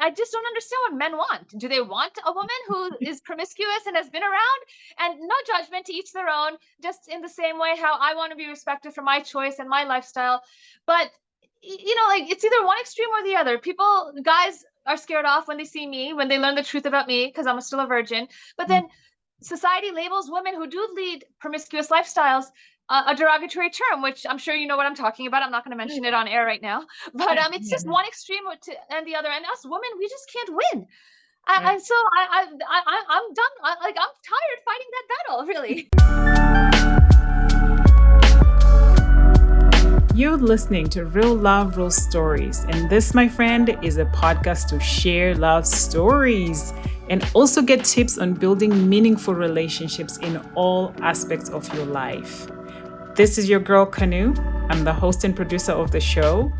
I just don't understand what men want. Do they want a woman who is promiscuous and has been around? And no judgment, to each their own, just in the same way how I want to be respected for my choice and my lifestyle. But like it's either one extreme or the other. Guys are scared off when they see me, when they learn the truth about me, because I'm still a virgin. But then society labels women who do lead promiscuous lifestyles a derogatory term, which I'm sure you know what I'm talking about. I'm not going to mention it on air right now, but it's just one extreme and the other. And us women, we just can't win. And so I'm done. I'm tired fighting that battle, really. You're listening to Real Love, Real Stories. And this, my friend, is a podcast to share love stories and also get tips on building meaningful relationships in all aspects of your life. This is your girl, Kanu. I'm the host and producer of the show,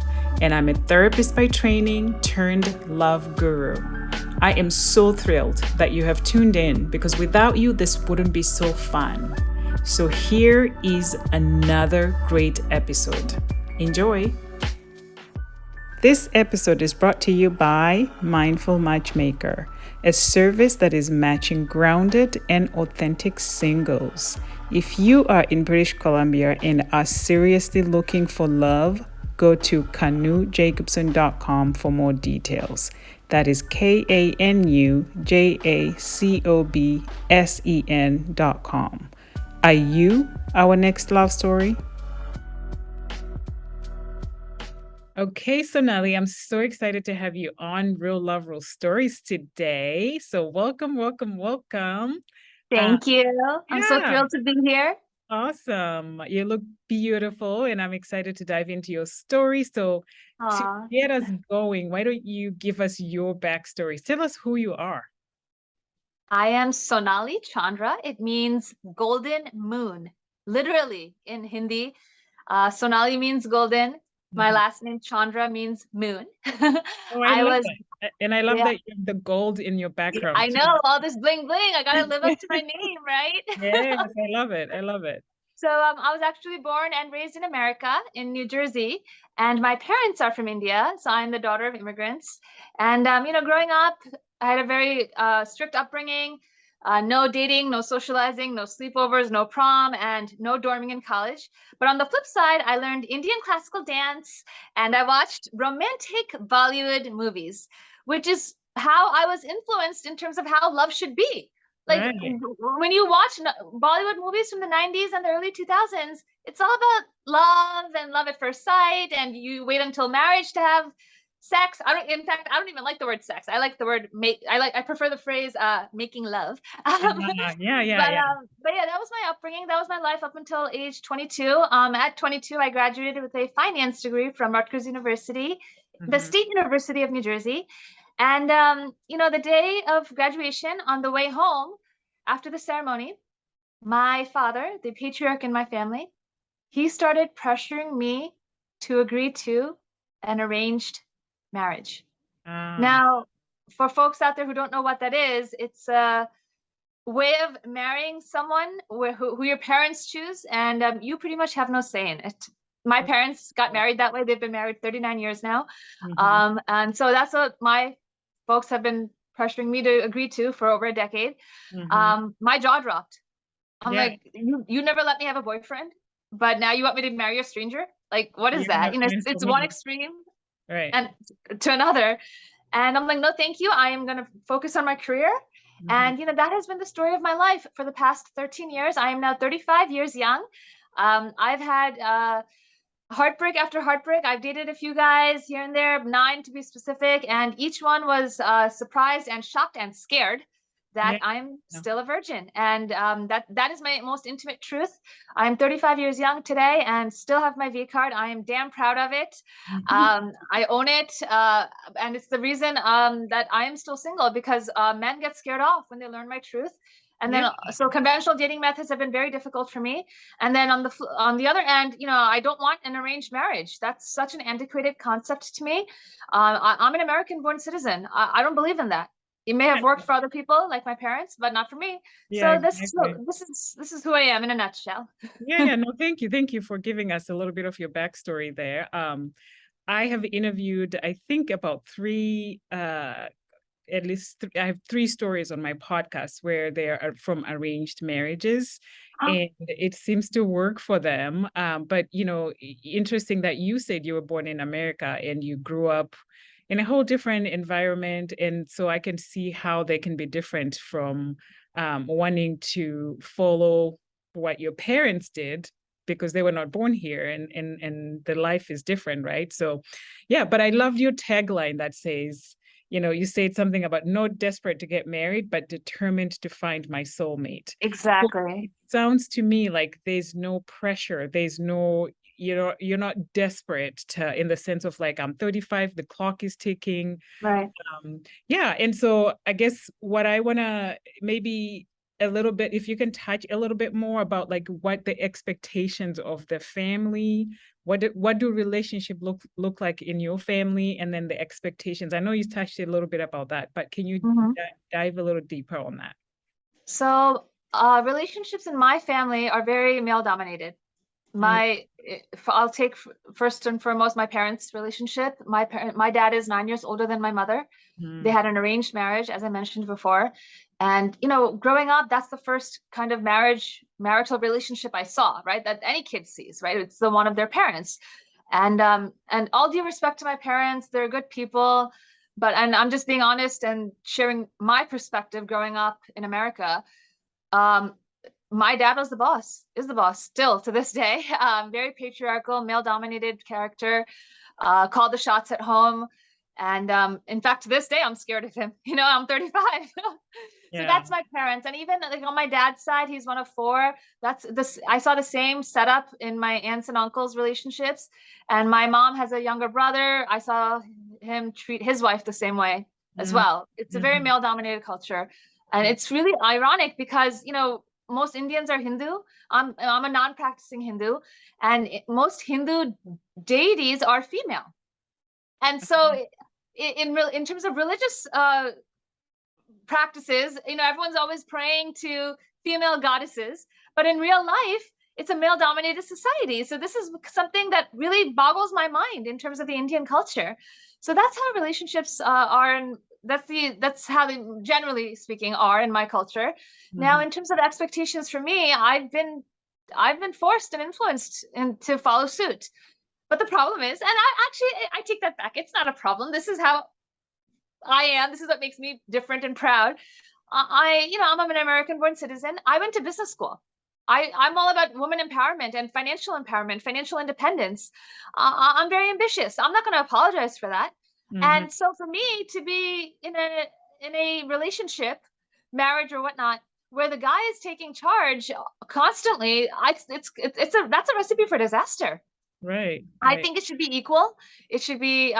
and I'm a therapist by training turned love guru. I am so thrilled that you have tuned in because without you, this wouldn't be so fun. So here is another great episode. Enjoy. This episode is brought to you by Mindful Matchmaker, a service that is matching grounded and authentic singles. If you are in British Columbia and are seriously looking for love, go to kanujacobson.com for more details. That is KANUJACOBSEN.com. Are you our next love story? Okay, Sonali, I'm so excited to have you on Real Love, Real Stories today. So welcome. Thank you. I'm so Yeah. thrilled to be here. Awesome. You look beautiful, and I'm excited to dive into your story. So to get us going, why don't you give us your backstory? Tell us who you are. I am Sonali Chandra. It means golden moon, literally in Hindi. Sonali means golden. My last name Chandra means moon. I love that. And I love that you have the gold in your background. I know, all this bling bling. I gotta live up to my name, right? Yes, I love it. So I was actually born and raised in America, in New Jersey, and my parents are from India. So I'm the daughter of immigrants. And growing up, I had a very strict upbringing. No dating, no socializing, no sleepovers, no prom, and no dorming in college. But on the flip side, I learned Indian classical dance and I watched romantic Bollywood movies, which is how I was influenced in terms of how love should be. Like when you watch Bollywood movies from the 90s and the early 2000s, it's all about love and love at first sight, and you wait until marriage to have sex. In fact, I don't even like the word sex. I like the word make. I prefer the phrase making love. Yeah. But yeah, that was my upbringing. That was my life up until age 22. At 22, I graduated with a finance degree from Rutgers University, the State University of New Jersey. And the day of graduation, on the way home after the ceremony, my father, the patriarch in my family, he started pressuring me to agree to an arranged marriage. Now, for folks out there who don't know what that is, it's a way of marrying someone who your parents choose, and you pretty much have no say in it. My parents got married that way. They've been married 39 years now. And so that's what my folks have been pressuring me to agree to for over a decade. My jaw dropped. I'm like, you never let me have a boyfriend, but now you want me to marry a stranger? Like, what is that? It's one extreme and to another. And I'm like, no, thank you. I am going to focus on my career. And, that has been the story of my life for the past 13 years. I am now 35 years young. I've had heartbreak after heartbreak. I've dated a few guys here and there, 9 to be specific, and each one was surprised and shocked and scared that I'm still a virgin. And that is my most intimate truth. I'm 35 years young today and still have my V card. I am damn proud of it. I own it. And it's the reason that I am still single, because men get scared off when they learn my truth. And then, so conventional dating methods have been very difficult for me. And then on the other end, I don't want an arranged marriage. That's such an antiquated concept to me. I'm an American-born citizen. I don't believe in that. It may have worked for other people, like my parents, but not for me. So this is who I am in a nutshell. No, thank you for giving us a little bit of your backstory there. I have interviewed, I think, about at least I have three stories on my podcast where they are from arranged marriages, and it seems to work for them. But interesting that you said you were born in America and you grew up in a whole different environment, and so I can see how they can be different from wanting to follow what your parents did because they were not born here, and the life is different, right? So yeah, but I loved your tagline that says, you said something about not desperate to get married, but determined to find my soulmate. So Exactly. it sounds to me like there's no pressure. There's no, you're not desperate to, in the sense of like, I'm 35, the clock is ticking. Right. Yeah. And so I guess what I want to maybe a little bit, if you can touch a little bit more about like what the expectations of the family, what do relationship look like in your family, and then the expectations. I know you touched a little bit about that, but can you dive a little deeper on that? So relationships in my family are very male dominated. I'll take first and foremost my parents' relationship. My dad is 9 years older than my mother. They had an arranged marriage, as I mentioned before. And, growing up, that's the first kind of marital relationship I saw, right? That any kid sees, right? It's the one of their parents. And all due respect to my parents, they're good people. And I'm just being honest and sharing my perspective growing up in America. My dad was is the boss still to this day. Very patriarchal, male-dominated character, called the shots at home. And in fact, to this day, I'm scared of him. I'm 35. So that's my parents. And even like on my dad's side, he's one of four. I saw the same setup in my aunts and uncles' relationships. And my mom has a younger brother. I saw him treat his wife the same way as well. It's a very male-dominated culture. And it's really ironic because, most Indians are Hindu. I'm a non-practicing Hindu, and most Hindu deities are female. And so in terms of religious practices, everyone's always praying to female goddesses, but in real life, it's a male-dominated society. So this is something that really boggles my mind in terms of the Indian culture. So that's how relationships are, and that's how they, generally speaking, are in my culture. Now, in terms of expectations for me, I've been forced and influenced to follow suit. But the problem is, and I take that back. It's not a problem. This is how I am. This is what makes me different and proud. I'm an American-born citizen. I went to business school. I'm all about women empowerment and financial independence. I'm very ambitious. I'm not going to apologize for that. And so for me to be in a relationship, marriage or whatnot, where the guy is taking charge constantly, that's a recipe for disaster. Right. I think it should be equal. It should be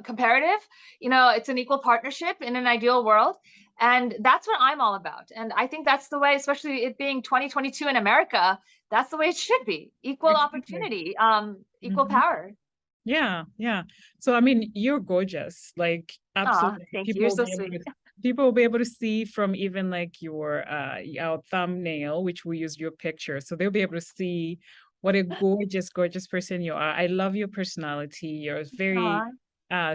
comparative. It's an equal partnership in an ideal world. And that's what I'm all about. And I think that's the way, especially it being 2022 in America, that's the way it should be. Equal opportunity, equal power. Yeah, yeah. So I mean, you're gorgeous. Like absolutely. Thank you. You're so sweet. People will be able to see from even like your thumbnail, which we use your picture. So they'll be able to see what a gorgeous, gorgeous person you are. I love your personality. You're very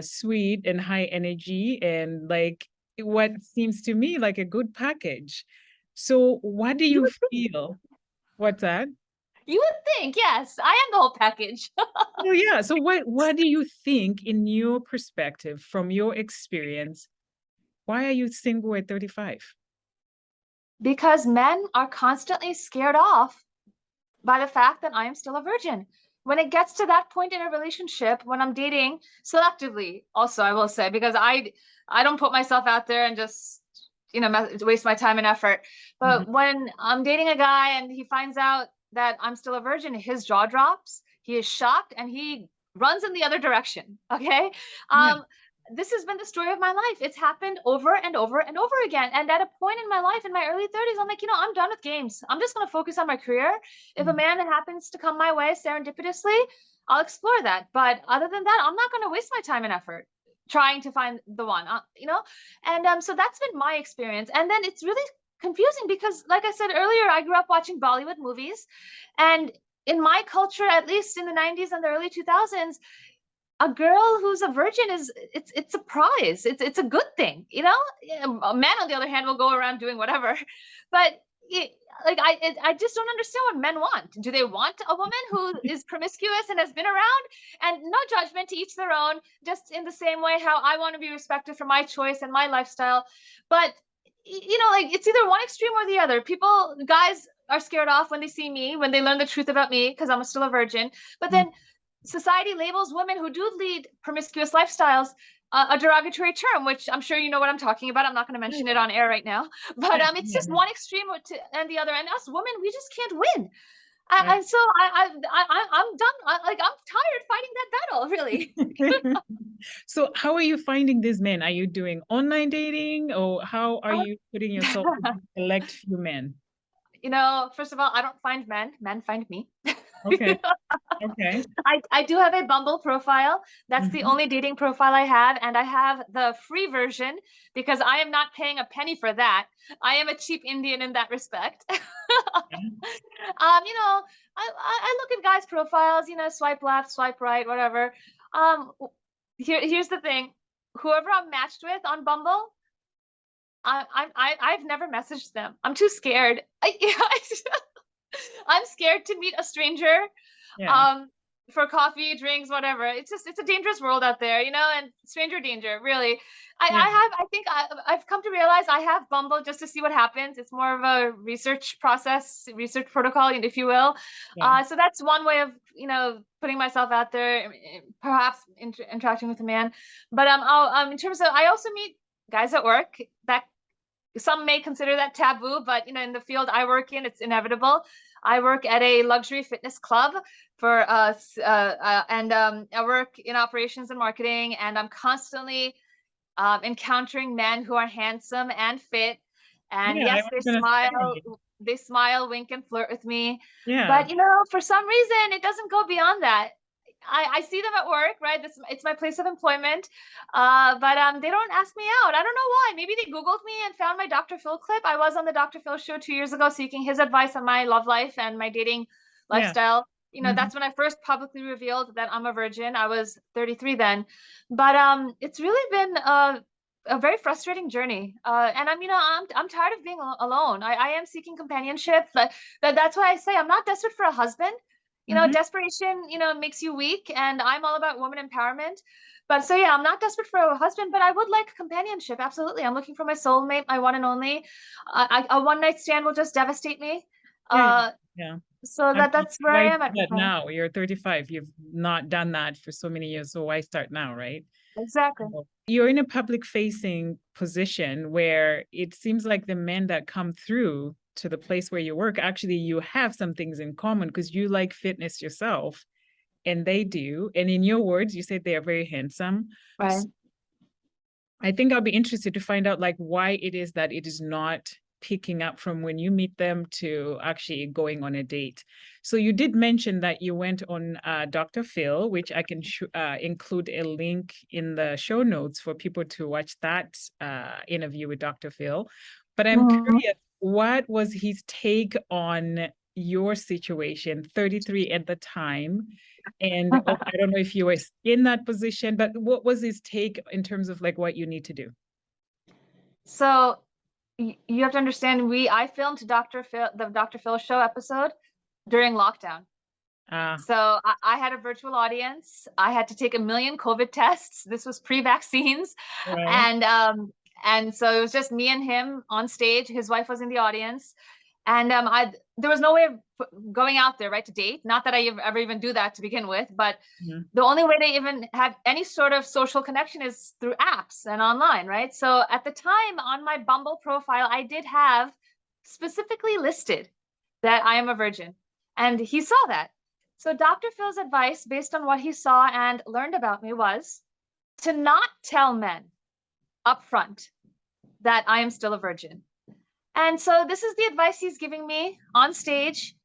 sweet and high energy, and like what seems to me like a good package. So what do you feel? What's that? You would think, yes, I am the whole package. Oh yeah. So what do you think, in your perspective, from your experience, why are you single at 35? Because men are constantly scared off by the fact that I am still a virgin. When it gets to that point in a relationship, when I'm dating selectively, also I will say, because I don't put myself out there and just waste my time and effort. But when I'm dating a guy and he finds out that I'm still a virgin, his jaw drops, he is shocked, and he runs in the other direction. Okay. This has been the story of my life. It's happened over and over and over again. And at a point in my life, in my early 30s, I'm like, I'm done with games. I'm just going to focus on my career. If a man happens to come my way serendipitously, I'll explore that. But other than that, I'm not going to waste my time and effort trying to find the one, And so that's been my experience. And then it's really confusing because, like I said earlier, I grew up watching Bollywood movies. And in my culture, at least in the 90s and the early 2000s, a girl who's a virgin it's a prize. It's a good thing, you know. A man, on the other hand, will go around doing whatever, but I just don't understand what men want. Do they want a woman who is promiscuous and has been around? And no judgment, to each their own. Just in the same way how I want to be respected for my choice and my lifestyle, but you know, like it's either one extreme or the other. Guys are scared off when they see me, when they learn the truth about me, because I'm still a virgin. But then society labels women who do lead promiscuous lifestyles a derogatory term, which I'm sure you know what I'm talking about. I'm not going to mention it on air right now, but it's just one extreme and the other. And us women, we just can't win. And so I'm done. I'm tired fighting that battle, really. So how are you finding these men? Are you doing online dating, or how are you putting yourself to select few men? You know, first of all, I don't find men. Men find me. Okay. Okay. I do have a Bumble profile. That's the only dating profile I have. And I have the free version because I am not paying a penny for that. I am a cheap Indian in that respect. You know, I look at guys' profiles, you know, swipe left, swipe right, whatever. Here's the thing. Whoever I'm matched with on Bumble, I've never messaged them. I'm too scared. I'm scared to meet a stranger. For coffee, drinks, whatever. It's a dangerous world out there, you know, and stranger danger, really. I think I've come to realize I have Bumble just to see what happens. It's more of a research process, research protocol, if you will. So that's one way of, you know, putting myself out there, perhaps interacting with a man. But in terms of, I also meet guys at work that some may consider that taboo, but, you know, in the field I work in, it's inevitable. I work at a luxury fitness club for and I work in operations and marketing, and I'm constantly encountering men who are handsome and fit, and yes, they smile, wink, and flirt with me. But you know, for some reason, it doesn't go beyond that. I see them at work, right? It's my place of employment, but they don't ask me out. I don't know why. Maybe they Googled me and found my Dr. Phil clip. I was on the Dr. Phil show 2 years ago, seeking his advice on my love life and my dating lifestyle. You know, that's when I first publicly revealed that I'm a virgin. I was 33 then, but it's really been a very frustrating journey. And I'm tired of being alone. I am seeking companionship, but that's why I say I'm not desperate for a husband. You know, desperation, you know, makes you weak, and I'm all about woman empowerment. But so, yeah, I'm not desperate for a husband, but I would like companionship. Absolutely. I'm looking for my soulmate, my one and only. A one night stand will just devastate me. So that's where I am at now. You're 35. You've not done that for so many years. So why start now, right? Exactly. You're in a public facing position where it seems like the men that come through to the place where you work, actually you have some things in common because you like fitness yourself and they do. And in your words, you said they are very handsome. Right. So I think I'll be interested to find out like why it is that it is not picking up from when you meet them to actually going on a date. So you did mention that you went on Dr. Phil, which I can include a link in the show notes for people to watch that interview with Dr. Phil. But I'm curious, what was his take on your situation, 33 at the time? And I don't know if you were in that position, but what was his take in terms of like what you need to do? So you have to understand, I filmed the Dr. Phil show episode during lockdown. So I had a virtual audience. I had to take 1 million COVID tests. This was pre-vaccines. And so it was just me and him on stage. His wife was in the audience. And there was no way of going out there, right, to date. Not that I ever even do that to begin with, but the only way to even have any sort of social connection is through apps and online, right? So at the time on my Bumble profile, I did have specifically listed that I am a virgin. And he saw that. So Dr. Phil's advice, based on what he saw and learned about me, was to not tell men upfront that I am still a virgin. And so this is the advice he's giving me on stage.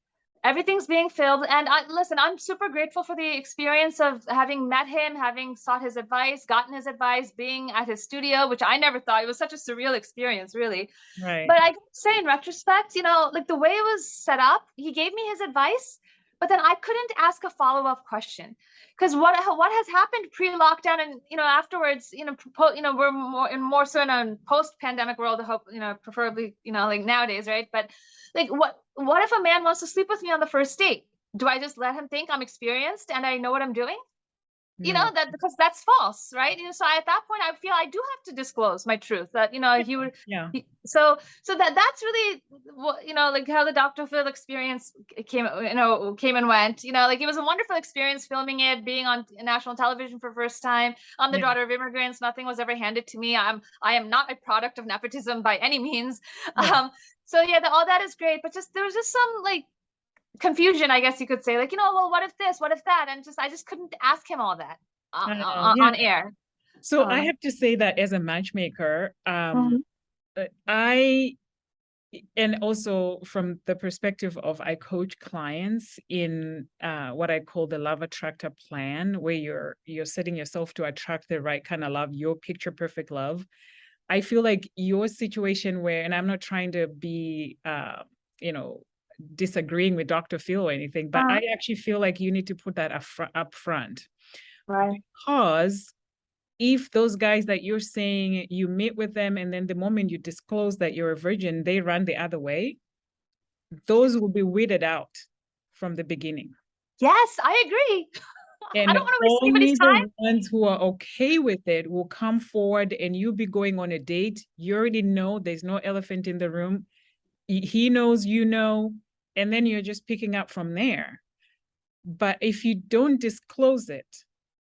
Everything's being filmed. And listen, I'm super grateful for the experience of having met him, having sought his advice, gotten his advice, being at his studio, which I never thought. It was such a surreal experience, really. Right. But I can say in retrospect, you know, like the way it was set up, he gave me his advice, but then I couldn't ask a follow-up question, because what has happened pre-lockdown and afterwards, we're more so in a post-pandemic world. I hope, preferably, like nowadays, right? But like, what if a man wants to sleep with me on the first date? Do I just let him think I'm experienced and I know what I'm doing? Yeah. That, because that's false, right? So at that point, I feel I do have to disclose my truth, that he would. Yeah. So that's really what, like how the Dr. Phil experience came and went. Like, it was a wonderful experience filming it, being on national television for first time. I'm the Yeah. daughter of immigrants. Nothing was ever handed to me. I am not a product of nepotism by any means. Yeah. So yeah, all that is great, but there was just some like confusion, I guess you could say, like, well, what if this, what if that, and I just couldn't ask him all that Yeah. on air. So I have to say that as a matchmaker, Mhm. and also from the perspective of I coach clients in what I call the love attractor plan, where you're setting yourself to attract the right kind of love, your picture perfect love. I feel like your situation where, and I'm not trying to be, disagreeing with Dr. Phil or anything, but I actually feel like you need to put that up front. Right. Because if those guys that you're saying you meet with them and then the moment you disclose that you're a virgin, they run the other way, those will be weeded out from the beginning. Yes, I agree. And I don't want to waste only anybody's time. the ones who are okay with it will come forward, and you'll be going on a date. You already know there's no elephant in the room. He knows, and then you're just picking up from there. But if you don't disclose it,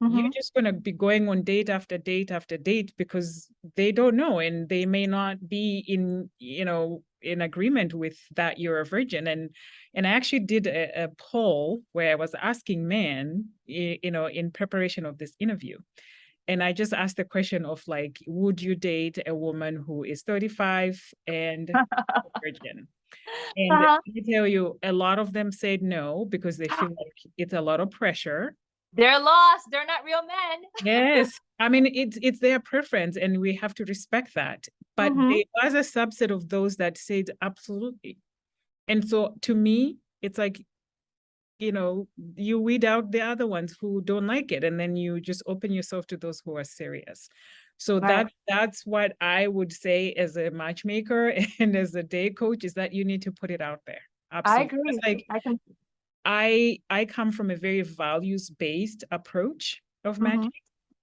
you're just going to be going on date after date after date, because they don't know, and they may not be in agreement with that you're a virgin. And I actually did a poll where I was asking men, in preparation of this interview. And I just asked the question of like, would you date a woman who is 35 and a virgin? And let me tell you, a lot of them said no, because they feel like it's a lot of pressure. They're lost. They're not real men. Yes. I mean, it's their preference, and we have to respect that. But there was a subset of those that said absolutely. And so to me, it's like, you weed out the other ones who don't like it, and then you just open yourself to those who are serious. So Right. that's what I would say as a matchmaker and as a date coach, is that you need to put it out there. Absolutely. I agree. It's like, I come from a very values-based approach of matching.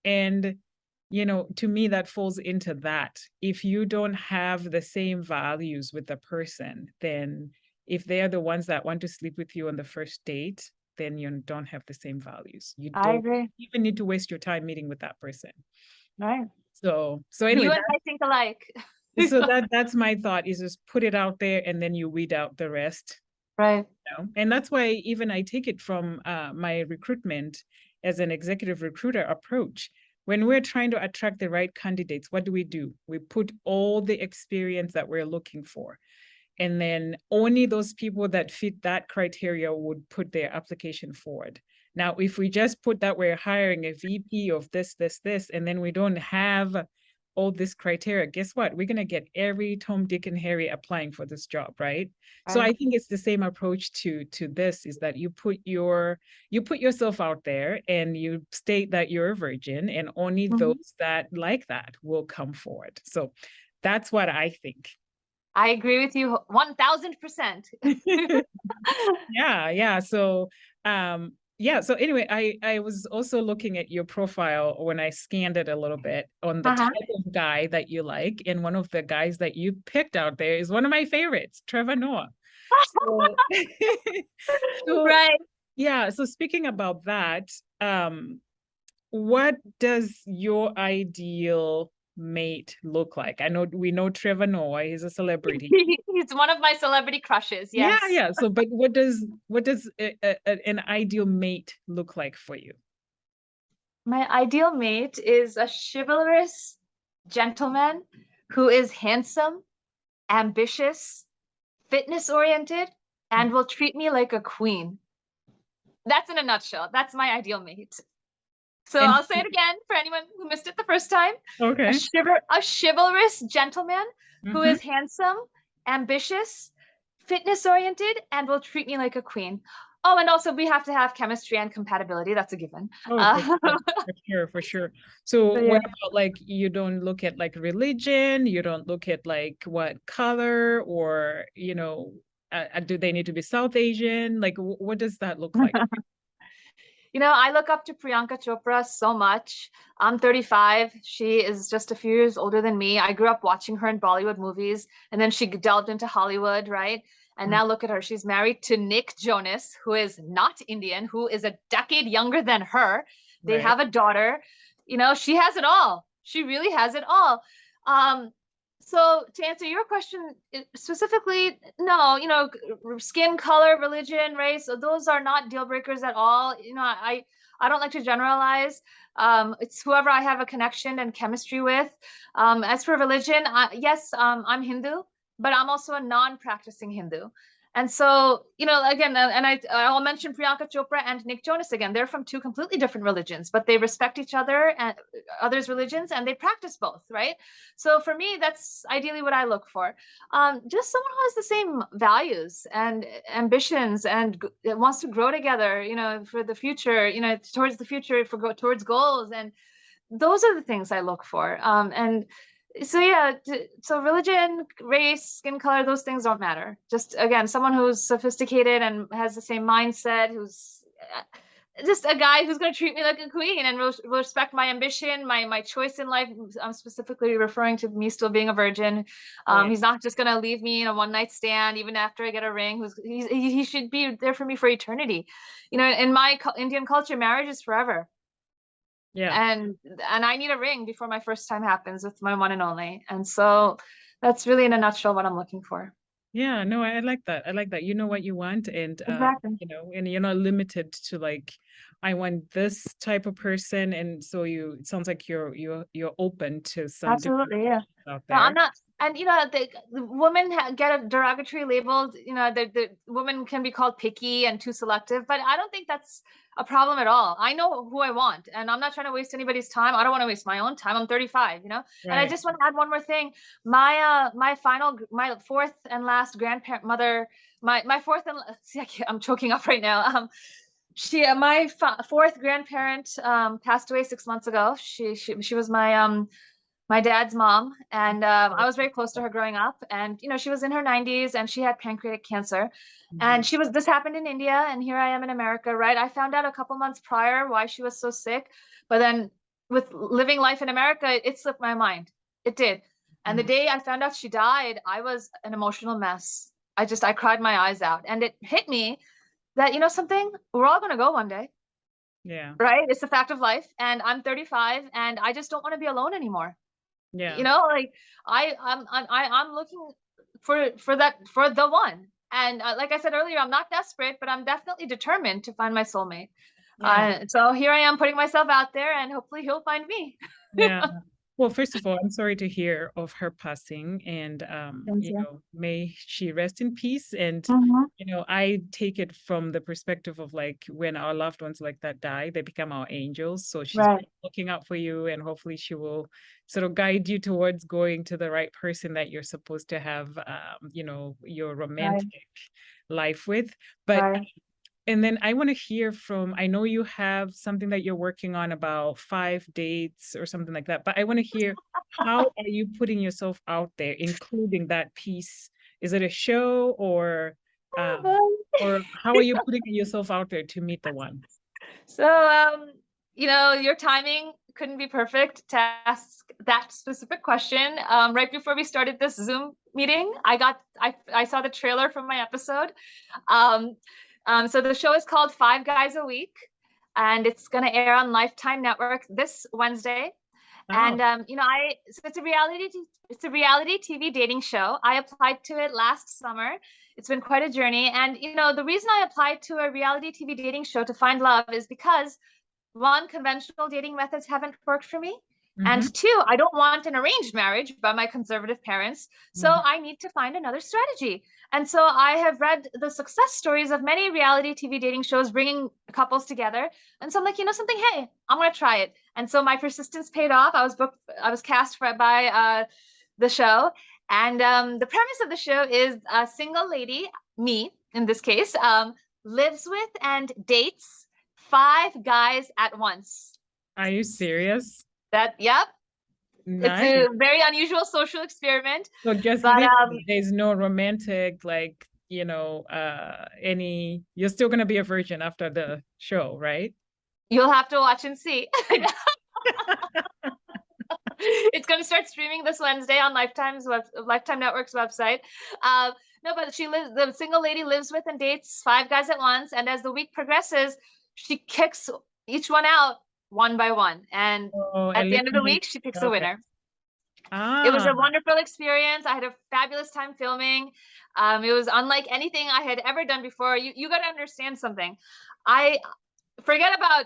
And, to me, that falls into that. If you don't have the same values with the person, then if they are the ones that want to sleep with you on the first date, then you don't have the same values. You I don't agree. even need to waste your time meeting with that person. Right. So anyway, you and I think alike. so that's my thought, is just put it out there, and then you weed out the rest. Right. And that's why even I take it from my recruitment as an executive recruiter approach. When we're trying to attract the right candidates, what do? We put all the experience that we're looking for. And then only those people that fit that criteria would put their application forward. Now, if we just put that we're hiring a VP of this, and then we don't have all this criteria, guess what? We're going to get every Tom, Dick, and Harry applying for this job, right? So I think it's the same approach to this, is that you put yourself out there, and you state that you're a virgin, and only those that like that will come forward. So that's what I think. I agree with you 1000%. Yeah. So so anyway, I was also looking at your profile when I scanned it a little bit on the type of guy that you like, and one of the guys that you picked out there is one of my favorites, Trevor Noah. So, right. Yeah, so speaking about that, what does your ideal mate look like? We know Trevor Noah, he's a celebrity. He's one of my celebrity crushes. Yes. Yeah. So, but what does an ideal mate look like for you? My ideal mate is a chivalrous gentleman who is handsome, ambitious, fitness oriented, and will treat me like a queen. That's in a nutshell. That's my ideal mate. So I'll say it again for anyone who missed it the first time. Okay. A chivalrous gentleman who is handsome, ambitious, fitness oriented, and will treat me like a queen. Oh, and also we have to have chemistry and compatibility. That's a given. Oh, for sure, for sure. So But what yeah. about like you don't look at like religion, you don't look at like what color or, do they need to be South Asian? Like what does that look like? I look up to Priyanka Chopra so much. I'm 35. She is just a few years older than me. I grew up watching her in Bollywood movies, and then she delved into Hollywood, right? And Mm, now look at her. She's married to Nick Jonas, who is not Indian, who is a decade younger than her. They right. have a daughter. She has it all. She really has it all. Um, so to answer your question specifically, no, skin color, religion, race, those are not deal breakers at all. I don't like to generalize. It's whoever I have a connection and chemistry with. As for religion, yes, I'm Hindu, but I'm also a non-practicing Hindu. And so, again, and I'll mention Priyanka Chopra and Nick Jonas again. They're from two completely different religions, but they respect each other and others' religions, and they practice both, right? So for me, that's ideally what I look for. Just someone who has the same values and ambitions and wants to grow together, for the future, towards the future, towards goals. And those are the things I look for. And so, yeah, so religion, race, skin color, those things don't matter. Just, again, someone who's sophisticated and has the same mindset, who's just a guy who's going to treat me like a queen and will respect my ambition, my choice in life. I'm specifically referring to me still being a virgin. Right. He's not just going to leave me in a one night stand even after I get a ring. He should be there for me for eternity. In my Indian culture, marriage is forever. Yeah. And I need a ring before my first time happens with my one and only. And so that's really in a nutshell what I'm looking for. Yeah, no, I like that. I like that. You know what you want, and Exactly. and you're not limited to like, I want this type of person, and so it sounds like you're open to some different Absolutely, yeah. out No, I'm there. not, and the women get a derogatory labeled. The women can be called picky and too selective, but I don't think that's a problem at all. I know who I want, and I'm not trying to waste anybody's time. I don't want to waste my own time. I'm 35, And I Right. just want to add one more thing. My fourth and last grandparent mother, my fourth and see, I'm choking up right now. My fourth grandparent passed away 6 months ago. She was my dad's mom, and I was very close to her growing up. And she was in her 90s, and she had pancreatic cancer. Mhm. And this happened in India, and here I am in America, right? I found out a couple months prior why she was so sick, but then with living life in America, it slipped my mind. It did. And the Mhm. day I found out she died, I was an emotional mess. I cried my eyes out, and it hit me that something, we're all going to go one day, Yeah. right? It's the fact of life, and I'm 35, and I just don't want to be alone anymore. Yeah. Like I'm looking for the one. And like I said earlier, I'm not desperate, but I'm definitely determined to find my soulmate. Yeah. So here I am putting myself out there, and hopefully he'll find me. Yeah. Well, first of all, I'm sorry to hear of her passing, and Thank you. may she rest in peace. And Mhm. I take it from the perspective of like when our loved ones like that die, they become our angels. So she's Right, looking out for you, and hopefully she will sort of guide you towards going to the right person that you're supposed to have, your right, romantic life with. But right. and then I want to hear from, I know you have something that you're working on about 5 dates or something like that, but I want to hear, how are you putting yourself out there, including that piece? Is it a show um, Oh, boy. or how are you putting yourself out there to meet the one? So, your timing couldn't be perfect to ask that specific question. Right before we started this Zoom meeting, I saw the trailer from my episode. Um, so the show is called Five Guys a Week, and it's going to air on Lifetime Network this Wednesday. Oh, And so it's a reality TV dating show. I applied to it last summer. It's been quite a journey. And the reason I applied to a reality TV dating show to find love is because one, conventional dating methods haven't worked for me. And mm-hmm, two, I don't want an arranged marriage by my conservative parents. So mm-hmm, I need to find another strategy. And so I have read the success stories of many reality TV dating shows bringing couples together. And so I'm like, something, hey, I'm going to try it. And so my persistence paid off. I was cast by the show. And the premise of the show is a single lady, me in this case, lives with and dates 5 guys at once. Are you serious? Yep. It's Nice. a very unusual social experiment. So just But literally, there's no romantic, like, you're still gonna be a virgin after the show, right? you'll have to watch and see. It's going to start streaming this Wednesday on Lifetime Network's website. No, but the single lady lives with and dates 5 guys at once. And as the week progresses, she kicks each one out one by one. And at the end of the week, she picks a winner. It was a wonderful experience. I had a fabulous time filming. It was unlike anything I had ever done before. You got to understand something. I forget about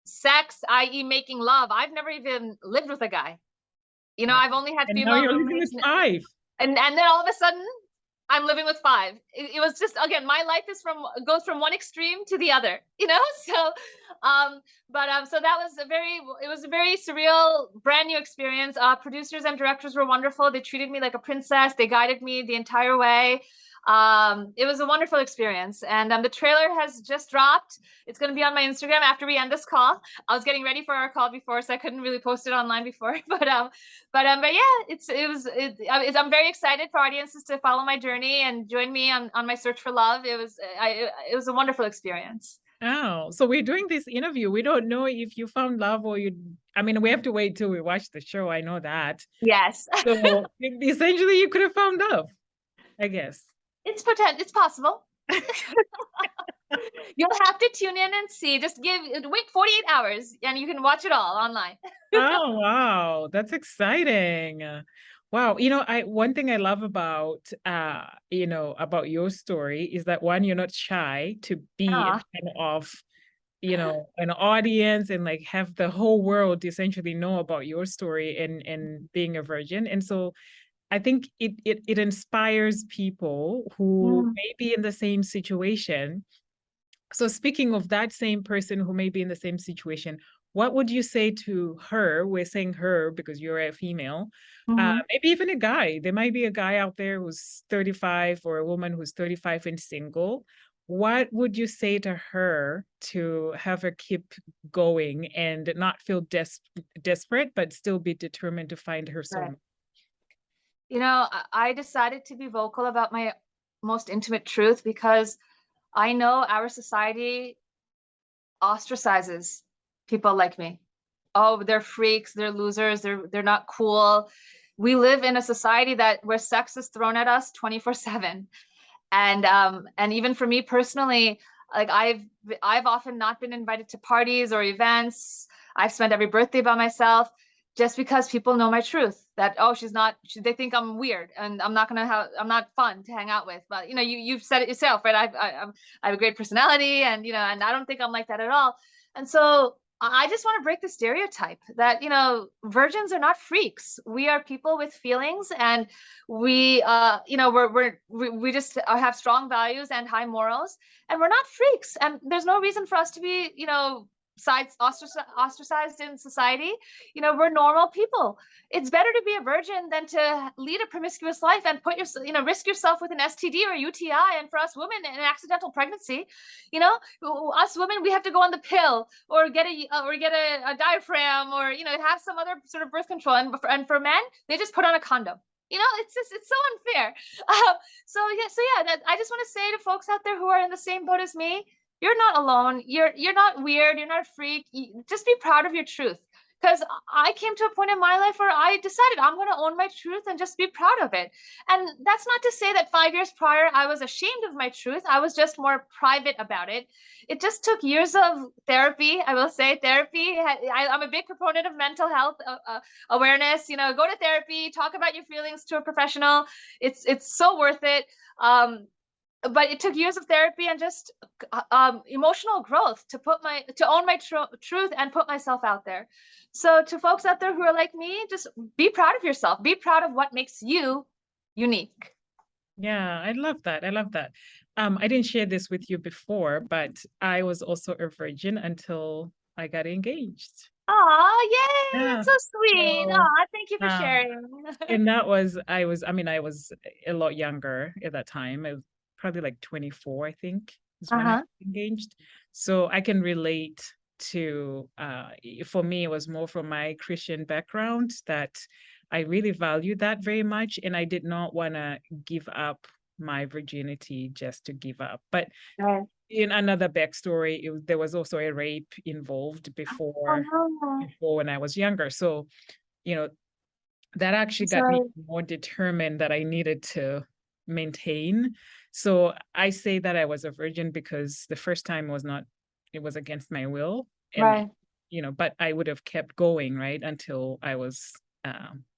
sex, i.e. making love. I've never even lived with a guy. I've only had female roommates. And then all of a sudden, I'm living with 5. It was just, again, my life goes from one extreme to the other, So, so it was a very surreal, brand new experience. Producers and directors were wonderful. They treated me like a princess. They guided me the entire way. It was a wonderful experience, and the trailer has just dropped. It's going to be on my Instagram after we end this call. I was getting ready for our call before, so I couldn't really post it online before. But yeah, I'm very excited for audiences to follow my journey and join me on my search for love. It was a wonderful experience. Oh, so we're doing this interview. We don't know if you found love or we have to wait till we watch the show. I know that. Yes. So essentially you could have found love, I guess. It's possible. You'll have to tune in and see. Just wait 48 hours and you can watch it all online. Oh, wow. That's exciting. Wow. One thing I love about about your story is that, one, you're not shy to be in front of an audience and like have the whole world essentially know about your story and being a virgin. And so I think it inspires people who may be in the same situation. So speaking of that same person who may be in the same situation, what would you say to her? We're saying her because you're a female, maybe even a guy. There might be a guy out there who's 35 or a woman who's 35 and single. What would you say to her to have her keep going and not feel desperate, but still be determined to find her soulmate? I decided to be vocal about my most intimate truth because I know our society ostracizes people like me. Oh, they're freaks, they're losers, they're not cool. We live in a society where sex is thrown at us 24/7. And even for me personally, like I've often not been invited to parties or events. I've spent every birthday by myself just because people know my truth, that, they think I'm weird and I'm not fun to hang out with. But you've said it yourself, right? I have a great personality, and and I don't think I'm like that at all. And so I just want to break the stereotype that virgins are not freaks. We are people with feelings, and we we just have strong values and high morals, and we're not freaks. And there's no reason for us to be ostracized in society. We're normal people. It's better to be a virgin than to lead a promiscuous life and risk yourself with an STD or UTI. And for us women, an accidental pregnancy. Us women, we have to go on the pill or get a diaphragm or have some other sort of birth control. And for men, they just put on a condom. It's so unfair. I just want to say to folks out there who are in the same boat as me, you're not alone. You're not weird. You're not a freak. Just be proud of your truth. Because I came to a point in my life where I decided I'm going to own my truth and just be proud of it. And that's not to say that 5 years prior, I was ashamed of my truth. I was just more private about it. It just took years of therapy. I will say therapy. I'm a big proponent of mental health awareness. Go to therapy, talk about your feelings to a professional. It's so worth it. But it took years of therapy and just emotional growth to own my truth and put myself out there. So to folks out there who are like me, just be proud of yourself. Be proud of what makes you unique. Yeah, I love that. I didn't share this with you before, but I was also a virgin until I got engaged. Oh, yay! Yeah. That's so sweet. Thank you for sharing. And I was a lot younger at that time. I was probably like 24, I think. is when I Uh-huh. got engaged. So I can relate to, for me, it was more from my Christian background that I really valued that very much. And I did not want to give up my virginity just to give up. But Right. in another backstory, there was also a rape involved Oh no. before when I was younger. So, you know, that actually I'm got me sorry. more determined that I needed to maintain. So I say that I was a virgin because the first time was not, it was against my will. And, Right. but I would have kept going, right, until I was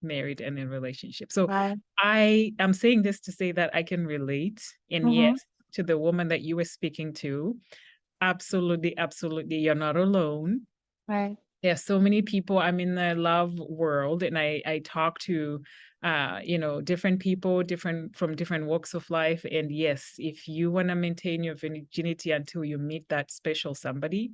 married and in a relationship. So Right. I am saying this to say that I can relate. And Mm-hmm. yes, to the woman that you were speaking to, absolutely, absolutely, you're not alone. Right. There's so many people. I'm in the love world, and I talk to different people, different from different walks of life. And yes, if you want to maintain your virginity until you meet that special somebody,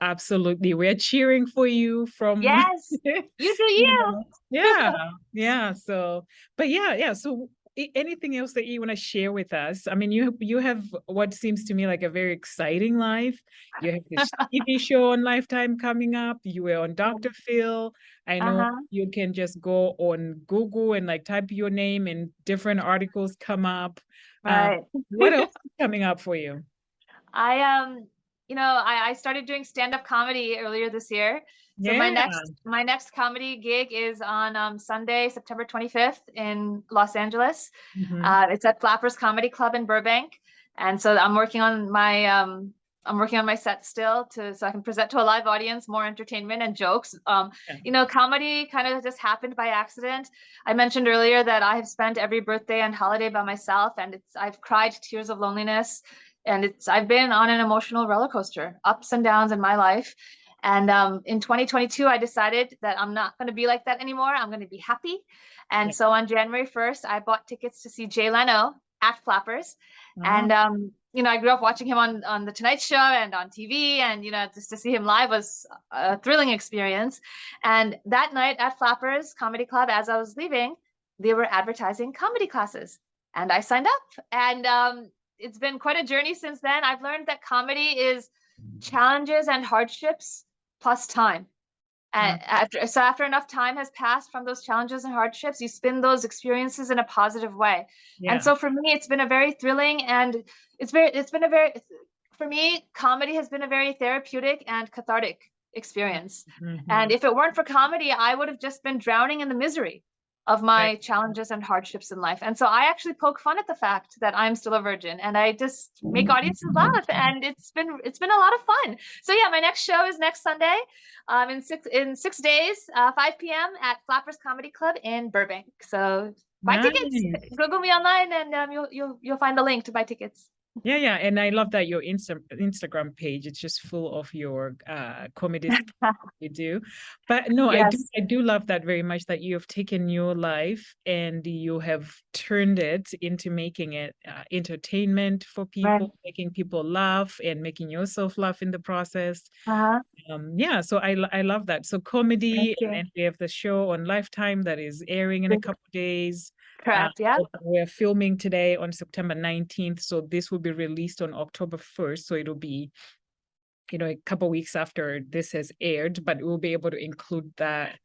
absolutely, we're cheering for you from Yes. You do you. yeah, yeah. So, but yeah. So, anything else that you want to share with us? I mean, you have what seems to me like a very exciting life. You have this TV show on Lifetime coming up. You were on Dr. Phil. I know Uh-huh. you can just go on Google and like type your name, and different articles come up. Uh, Right. what else is coming up for you? I started doing stand-up comedy earlier this year. So my Yeah. next comedy gig is on Sunday, September 25th in Los Angeles. Mhm. It's at Flappers Comedy Club in Burbank. And so I'm working on my set still so I can present to a live audience, more entertainment and jokes. Yeah. Comedy kind of just happened by accident. I mentioned earlier that I have spent every birthday and holiday by myself, and I've cried tears of loneliness, and I've been on an emotional roller coaster, ups and downs in my life. And in 2022, I decided that I'm not going to be like that anymore. I'm going to be happy. And Yeah. so on January 1st, I bought tickets to see Jay Leno at Flappers. Oh, And I grew up watching him on the Tonight Show and on TV, and just to see him live was a thrilling experience. And that night at Flappers Comedy Club, as I was leaving, they were advertising comedy classes, and I signed up. And it's been quite a journey since then. I've learned that comedy is challenges and hardships plus time. uh, And after enough time has passed from those challenges and hardships, you spin those experiences in a positive way. And yeah. so for me, it's been a very thrilling, and it's been a very, for me, comedy has been a very therapeutic and cathartic experience. And Mhm. if it weren't for comedy, I would have just been drowning in the misery of Right. my challenges and hardships in life. And so I actually poke fun at the fact that I'm still a virgin, and I just make audiences laugh, and it's been a lot of fun. So yeah, my next show is next Sunday, in 6 days, 5 p.m. at Flappers Comedy Club in Burbank. So buy tickets. Nice. Google me online, and you'll find the link to buy tickets. Yeah. And I love that your Instagram page, it's just full of your comedy skits you do. But no, Yes. I do love that very much, that you have taken your life and you have turned it into making it entertainment for Right. people, making people laugh and making yourself laugh in the process. Uh-huh. Yeah, so I love that. So Thank comedy, and you. then we have the show on Lifetime that is airing in a couple of days. Correct. Yeah. We're filming today on September 19th, so this will be released on October 1st. So it'll be, a couple of weeks after this has aired, but we'll be able to include that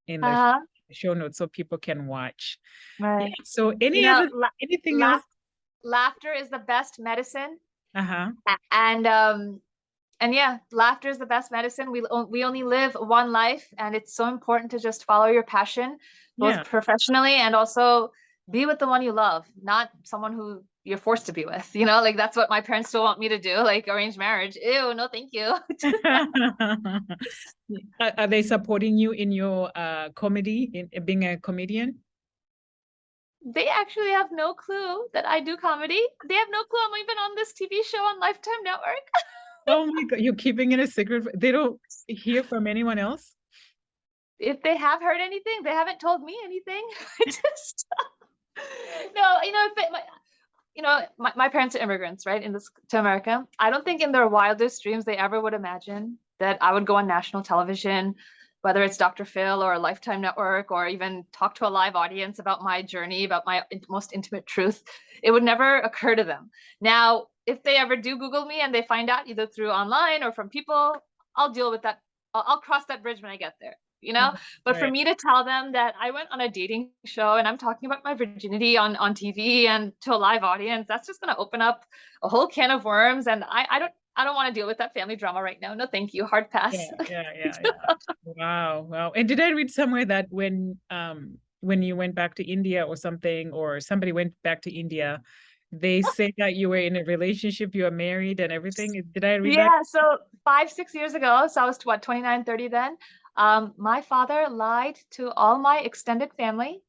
in the Uh-huh. show notes so people can watch. Yeah. Right. So You know, anything else? laugh laughter is the best medicine. Uh-huh. And yeah, laughter is the best medicine. We only live one life, and it's so important to just follow your passion, both Yeah. professionally and also be with the one you love, not someone who you're forced to be with. Like that's what my parents still want me to do, like arranged marriage. Ew, no, thank you. Are they supporting you in your comedy, in being a comedian? They actually have no clue that I do comedy. They have no clue I'm even on this TV show on Lifetime Network. Oh my God, you're keeping it a secret. They don't hear from anyone else? If they have heard anything, they haven't told me anything. Just no, my parents are immigrants, right, to America. I don't think in their wildest dreams they ever would imagine that I would go on national television, whether it's Dr. Phil or Lifetime Network, or even talk to a live audience about my journey, about my most intimate truth. It would never occur to them. Now, if they ever do Google me and they find out either through online or from people, I'll deal with that. I'll cross that bridge when I get there, you know? But for Right. me to tell them that I went on a dating show and I'm talking about my virginity on TV and to a live audience, that's just going to open up a whole can of worms. And I don't want to deal with that family drama right now. No, thank you. Hard pass. Yeah. Wow. And did I read somewhere that when you went back to India or something, or somebody went back to India, they say that you were in a relationship, you were married and everything? Did I read that? Yeah, so 5, 6 years ago, so I was what, 29, 30 then. My father lied to all my extended family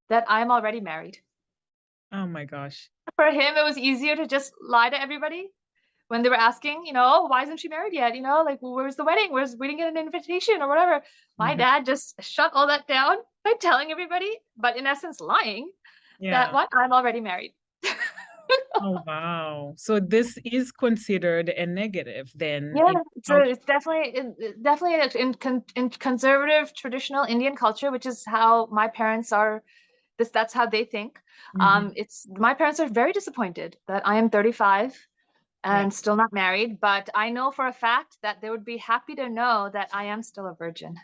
that I'm already married. Oh my gosh. For him, it was easier to just lie to everybody when they were asking, oh, why isn't she married yet? Like, well, where's the wedding? We didn't get an invitation or whatever. My dad just shut all that down by telling everybody, but in essence, lying that what, I'm already married. Oh, wow. So this is considered a negative then? Yeah, so it's definitely in conservative traditional Indian culture, which is how my parents are. That's how they think. It's my parents are very disappointed that I am 35 and still not married, but I know for a fact that they would be happy to know that I am still a virgin.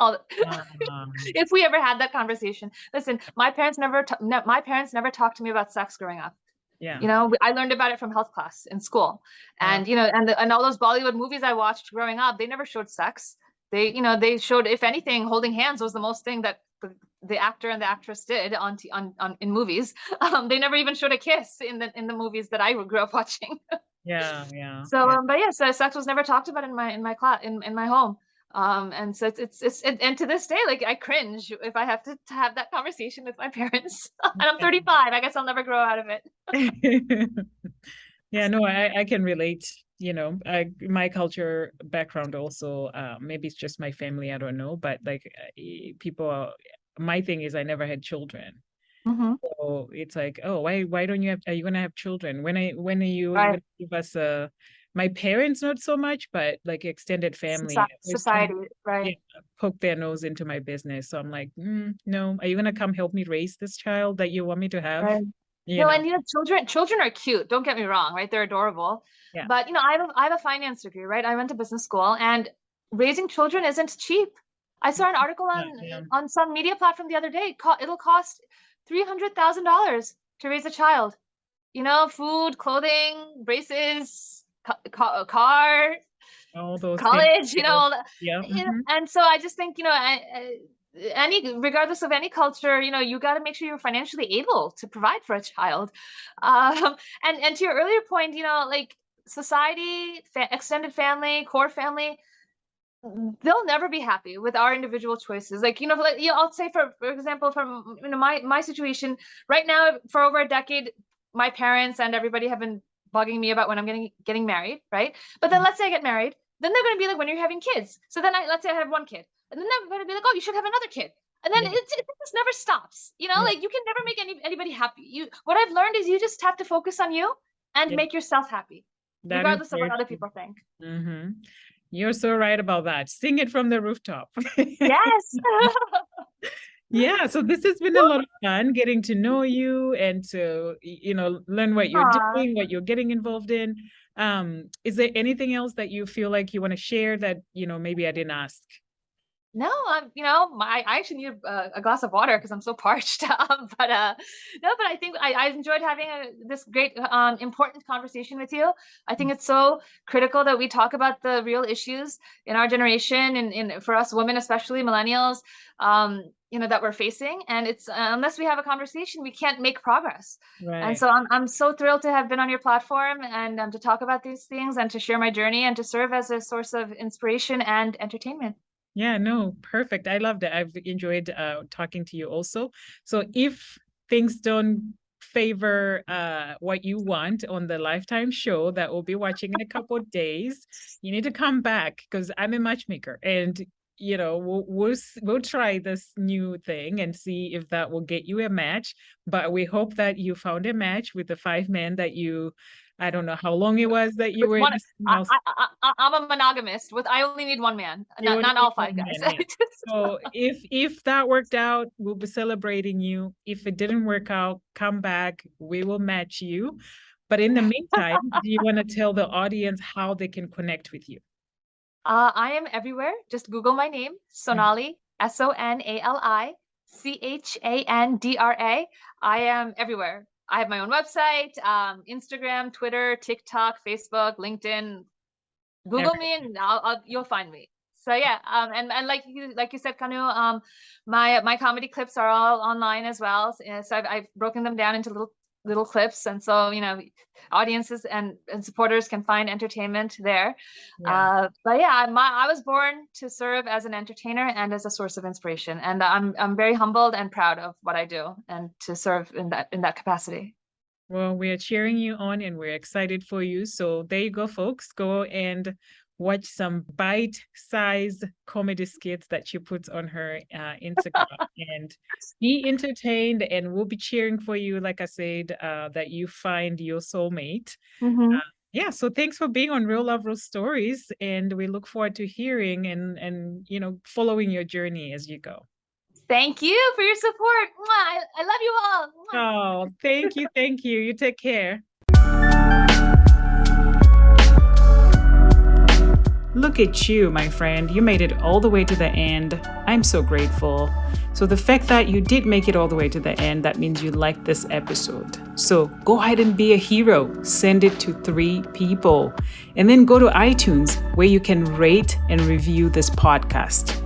If we ever had that conversation. Listen, my parents never talked to me about sex growing up. I learned about it from health class in school, and and all those Bollywood movies I watched growing up, they never showed sex. They showed, if anything, holding hands was the most thing that the actor and the actress did in movies. They never even showed a kiss in the movies that I grew up watching. So sex was never talked about in my class in my home. And so and to this day, like, I cringe if I have to have that conversation with my parents. And I'm 35. I guess I'll never grow out of it. Yeah, no, I can relate. My culture background also, maybe it's just my family, I don't know, but like my thing is I never had children. So it's like, oh, why don't you are you gonna have children? When are you gonna give us my parents not so much, but like extended family, society, right? Poke their nose into my business. So I'm like, no, are you gonna come help me raise this child that you want me to have? Right. And children are cute. Don't get me wrong, right? They're adorable. Yeah. But I have a finance degree, right? I went to business school, and raising children isn't cheap. I saw an article on some media platform the other day. It'll cost $300,000 to raise a child. Food, clothing, braces, car, all those college. things. And so I just think regardless of any culture, you got to make sure you're financially able to provide for a child. And to your earlier point, like society, extended family, core family, they'll never be happy with our individual choices. Like, I'll say for example, from my situation right now, for over a decade, my parents and everybody have been bugging me about when I'm getting married, right? But then let's say I get married, then they're going to be like, when you're having kids. So then let's say I have one kid, and then they're going to be like, oh, you should have another kid. And then it just never stops. Like, you can never make anybody happy. What I've learned is you just have to focus on you and make yourself happy, regardless of what other people think. You're so right about that. Sing it from the rooftop. Yes. Yeah, so this has been a lot of fun getting to know you and to, learn what you're doing, what you're getting involved in. Is there anything else that you feel like you want to share that, maybe I didn't ask? No, I actually need a glass of water because I'm so parched. But I think I enjoyed having this great, important conversation with you. I think it's so critical that we talk about the real issues in our generation, and for us women, especially millennials, that we're facing. And it's unless we have a conversation, we can't make progress. Right. And so I'm so thrilled to have been on your platform and to talk about these things and to share my journey and to serve as a source of inspiration and entertainment. Yeah, no, perfect. I loved it. I've enjoyed talking to you also. So if things don't favor what you want on the Lifetime show that we'll be watching in a couple of days, you need to come back because I'm a matchmaker, and we'll try this new thing and see if that will get you a match. But we hope that you found a match with the 5 men that I don't know how long it was that you were in the house. I'm a monogamist. I only need one man, not all 5 guys. Man, yeah. So if that worked out, we'll be celebrating you. If it didn't work out, come back. We will match you. But in the meantime, do you want to tell the audience how they can connect with you? I am everywhere. Just Google my name, Sonali, Sonali Chandra. I am everywhere. I have my own website, Instagram, Twitter, TikTok, Facebook, LinkedIn. Google me and you'll find me. So yeah, and like you said, Kanu, my comedy clips are all online as well. So I've broken them down into little clips, and so audiences and supporters can find entertainment there. Yeah. But yeah, I was born to serve as an entertainer and as a source of inspiration, and I'm very humbled and proud of what I do and to serve in that capacity. Well, we're cheering you on and we're excited for you. So there you go, folks. Go and watch some bite-sized comedy skits that she puts on her Instagram and be entertained. And we'll be cheering for you, like I said, that you find your soulmate. Yeah, so thanks for being on Real Love Real Stories, and we look forward to hearing and following your journey as you go. Thank you for your support. I love you all. Oh, thank you. Thank you. You take care. Look at you, my friend. You made it all the way to the end. I'm so grateful. So the fact that you did make it all the way to the end, that means you liked this episode. So go ahead and be a hero. Send it to 3 people. And then go to iTunes where you can rate and review this podcast.